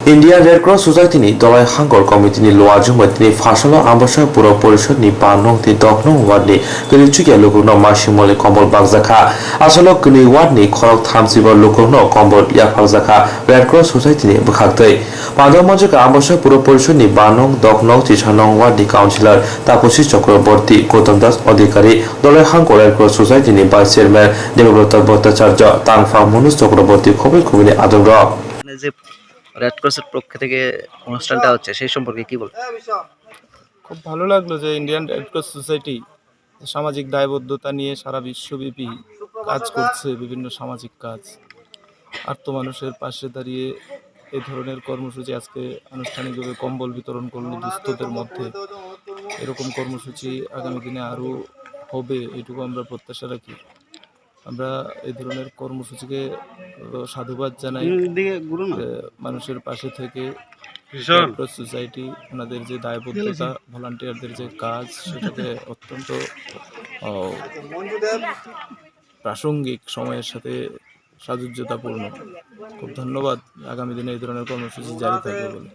India Red Cross Society ni Dolai Hangor Committee ni Loaju Matini Fashala Ambasha Pura Porishod ni Panong ti Doknong Ward ni Kilichuya Lokno Mashimole Kombol Bagzakha Asalo Kuni Ward ni Khorok Thamsiba Lokno Kombol Yakhalzakha Red Cross Society ni Bukhaktei Pandor Majaka Ambasha Pura Porishod ni Banong Doknong Tichanong Ward ni Councillor Taposhi Chakraborty Gautam Das Adhikari Dolai Hangor Red Cross Society ni Vice Chairman Development Bhattacharya Tanfa Manus Chakraborty Khobai Khobini Adongra red ক্রসের পক্ষ থেকে অনুষ্ঠানটা হচ্ছে সেই সম্পর্কে কি বলবো? খুব ভালো লাগলো যে ইন্ডিয়ান রেড ক্রস সোসাইটি সামাজিক দায়বদ্ধতা নিয়ে সারা বিশ্বব্যাপী কাজ করছে, বিভিন্ন সামাজিক কাজ। আর্ত মানুষের পাশে দাঁড়িয়ে এই ধরনের কর্মসূচি আজকে আনুষ্ঠানিকভাবে কম্বল বিতরণ করলো দুস্থদের মধ্যে। এরকম কর্মসূচি আগামী দিনে আরও হবে, এটুকু আমরা প্রত্যাশা রাখি। আমরা এই ধরনের কর্মসূচিকে সাধুবাদ জানাই। মানুষের পাশে থেকে রেড ক্রস সোসাইটি ওনাদের যে দায়বদ্ধতা, ভলান্টিয়ারদের যে কাজ, সেটাকে অত্যন্ত প্রাসঙ্গিক সময়ের সাথে সাযুজ্যতাপূর্ণ। খুব ধন্যবাদ। আগামী দিনে এই ধরনের কর্মসূচি জারি থাকবে বলে